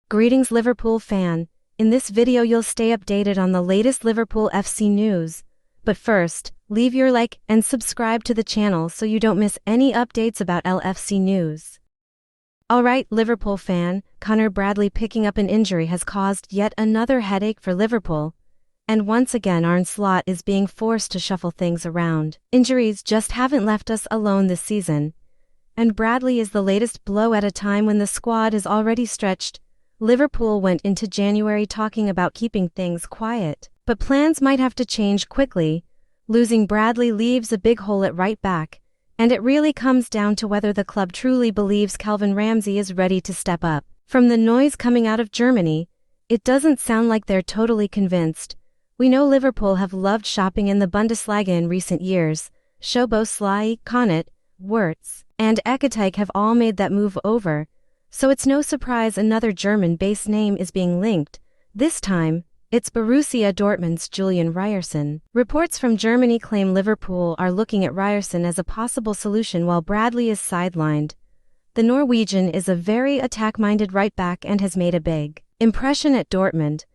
Greetings Liverpool fan, in this video you'll stay updated on the latest Liverpool FC news. But first, leave your like and subscribe to the channel so you don't miss any updates about LFC news. Alright Liverpool fan, Conor Bradley picking up an injury has caused yet another headache for Liverpool. And once again Arne Slot is being forced to shuffle things around. Injuries just haven't left us alone this season. And Bradley is the latest blow at a time when the squad is already stretched. Liverpool went into January talking about keeping things quiet, but plans might have to change quickly. Losing Bradley leaves a big hole at right back, and it really comes down to whether the club truly believes Calvin Ramsey is ready to step up. From the noise coming out of Germany, it doesn't sound like they're totally convinced. We know Liverpool have loved shopping in the Bundesliga in recent years. Szoboszlai, Konat, Wirtz, and Ekatike have all made that move over. So it's no surprise another German-based name is being linked. This time, it's Borussia Dortmund's Julian Ryerson. Reports from Germany claim Liverpool are looking at Ryerson as a possible solution while Bradley is sidelined. The Norwegian is a very attack-minded right-back and has made a big impression at Dortmund.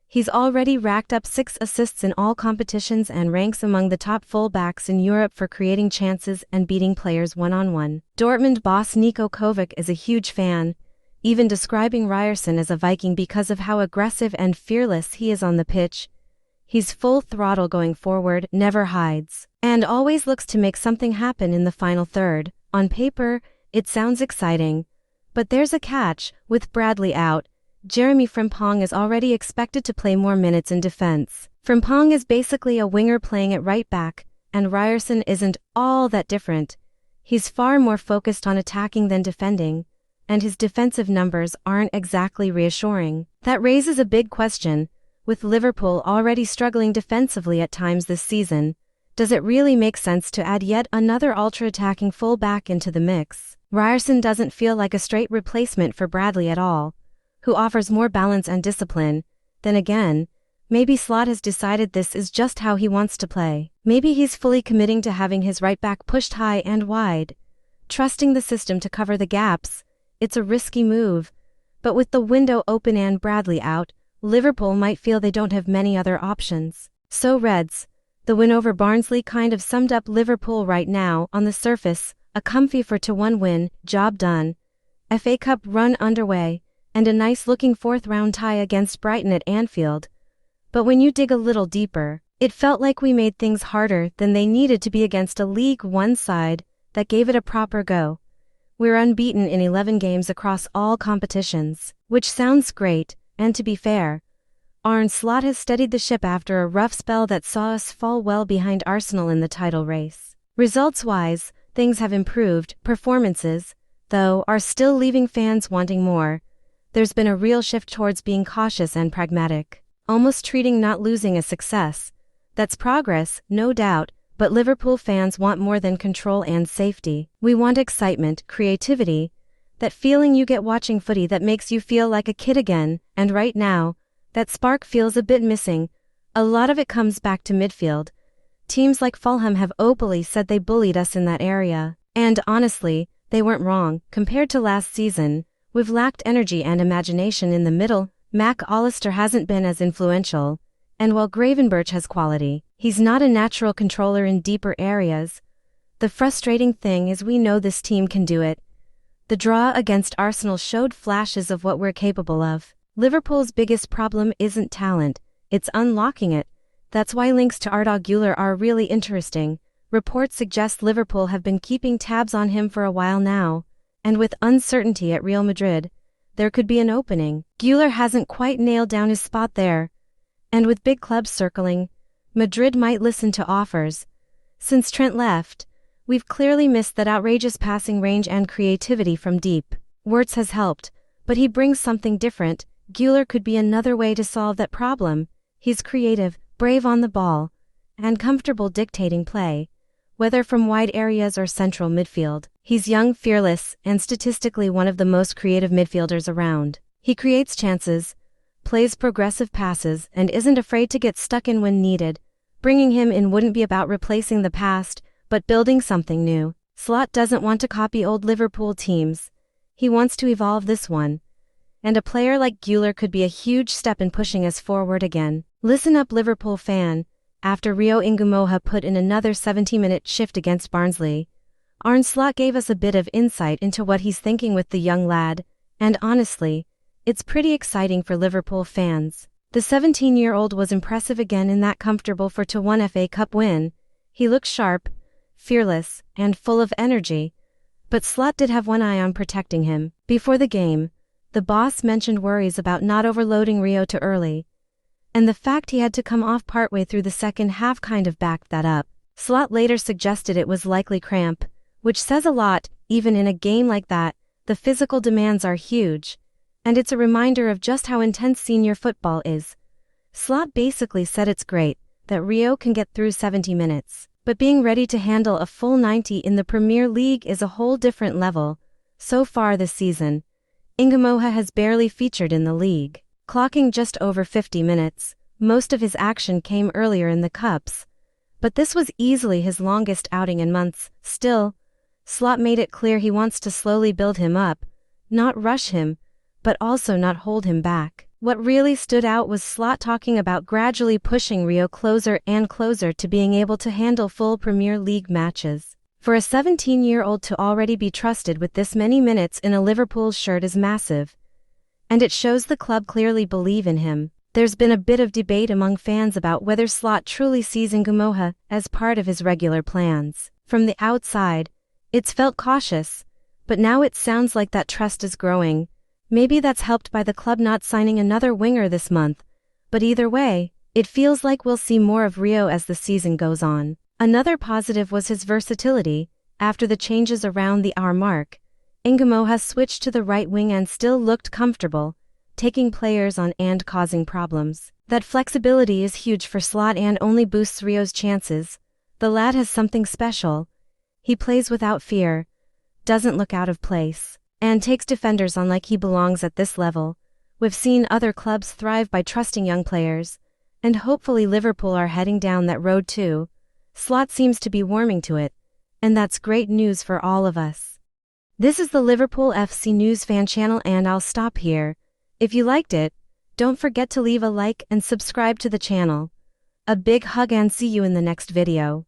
He's already racked up 6 assists in all competitions and ranks among the top full-backs in Europe for creating chances and beating players one-on-one. Dortmund boss Niko Kovac is a huge fan, even describing Ryerson as a Viking because of how aggressive and fearless he is on the pitch. He's full throttle going forward, never hides, and always looks to make something happen in the final third. On paper, it sounds exciting, but there's a catch. With Bradley out, Jeremy Frimpong is already expected to play more minutes in defense. Frimpong is basically a winger playing at right back, and Ryerson isn't all that different. He's far more focused on attacking than defending, and his defensive numbers aren't exactly reassuring. That raises a big question. With Liverpool already struggling defensively at times this season, does it really make sense to add yet another ultra-attacking full-back into the mix? Ryerson doesn't feel like a straight replacement for Bradley at all, who offers more balance and discipline. Then again, maybe Slot has decided this is just how he wants to play. Maybe he's fully committing to having his right back pushed high and wide, trusting the system to cover the gaps. It's a risky move, but with the window open and Bradley out, Liverpool might feel they don't have many other options. So Reds, the win over Barnsley kind of summed up Liverpool right now. On the surface, a comfy 4-1 win, job done. FA Cup run underway, and a nice-looking 4th-round tie against Brighton at Anfield. But when you dig a little deeper, it felt like we made things harder than they needed to be against a League One side that gave it a proper go. We're unbeaten in 11 games across all competitions, which sounds great, and to be fair, Arne Slot has steadied the ship after a rough spell that saw us fall well behind Arsenal in the title race. Results-wise, things have improved. Performances, though, are still leaving fans wanting more. There's been a real shift towards being cautious and pragmatic, almost treating not losing as success. That's progress, no doubt, but Liverpool fans want more than control and safety. We want excitement, creativity, that feeling you get watching footy that makes you feel like a kid again, and right now, that spark feels a bit missing. A lot of it comes back to midfield. Teams like Fulham have openly said they bullied us in that area, and honestly, they weren't wrong. Compared to last season, we've lacked energy and imagination in the middle. Mac Allister hasn't been as influential, and while Gravenberch has quality, he's not a natural controller in deeper areas. The frustrating thing is we know this team can do it. The draw against Arsenal showed flashes of what we're capable of. Liverpool's biggest problem isn't talent, it's unlocking it. That's why links to Arda Güler are really interesting. Reports suggest Liverpool have been keeping tabs on him for a while now, and with uncertainty at Real Madrid, there could be an opening. Güler hasn't quite nailed down his spot there, and with big clubs circling, Madrid might listen to offers. Since Trent left, we've clearly missed that outrageous passing range and creativity from deep. Wirtz has helped, but he brings something different. Güler could be another way to solve that problem. He's creative, brave on the ball, and comfortable dictating play, whether from wide areas or central midfield. He's young, fearless, and statistically one of the most creative midfielders around. He creates chances, plays progressive passes, and isn't afraid to get stuck in when needed. Bringing him in wouldn't be about replacing the past, but building something new. Slot doesn't want to copy old Liverpool teams. He wants to evolve this one. and a player like Güler could be a huge step in pushing us forward again. Listen up, Liverpool fan. After Rio Ngumoha put in another 70-minute shift against Barnsley, Arne Slot gave us a bit of insight into what he's thinking with the young lad, and honestly, it's pretty exciting for Liverpool fans. The 17-year-old was impressive again in that comfortable 4-1 FA Cup win. He looked sharp, fearless, and full of energy, but Slot did have one eye on protecting him. Before the game, the boss mentioned worries about not overloading Rio too early, and the fact he had to come off partway through the second half kind of backed that up. Slot later suggested it was likely cramp, which says a lot. Even in a game like that, the physical demands are huge, and it's a reminder of just how intense senior football is. Slot basically said it's great that Rio can get through 70 minutes, but being ready to handle a full 90 in the Premier League is a whole different level. So far this season, Ngumoha has barely featured in the league, clocking just over 50 minutes. Most of his action came earlier in the Cups, but this was easily his longest outing in months. Still, Slot made it clear he wants to slowly build him up, not rush him, but also not hold him back. What really stood out was Slot talking about gradually pushing Rio closer and closer to being able to handle full Premier League matches. For a 17-year-old to already be trusted with this many minutes in a Liverpool shirt is massive, and it shows the club clearly believe in him. There's been a bit of debate among fans about whether Slot truly sees Ngumoha as part of his regular plans. From the outside, it's felt cautious, but now it sounds like that trust is growing. Maybe that's helped by the club not signing another winger this month, but either way, it feels like we'll see more of Rio as the season goes on. Another positive was his versatility. After the changes around the hour mark, Ngumoha switched to the right wing and still looked comfortable, taking players on and causing problems. That flexibility is huge for Slot and only boosts Rio's chances. The lad has something special. He plays without fear, doesn't look out of place, and takes defenders on like he belongs at this level. We've seen other clubs thrive by trusting young players, and hopefully Liverpool are heading down that road too. Slot seems to be warming to it, and that's great news for all of us. This is the Liverpool FC News Fan Channel, and I'll stop here. If you liked it, don't forget to leave a like and subscribe to the channel. A big hug and see you in the next video.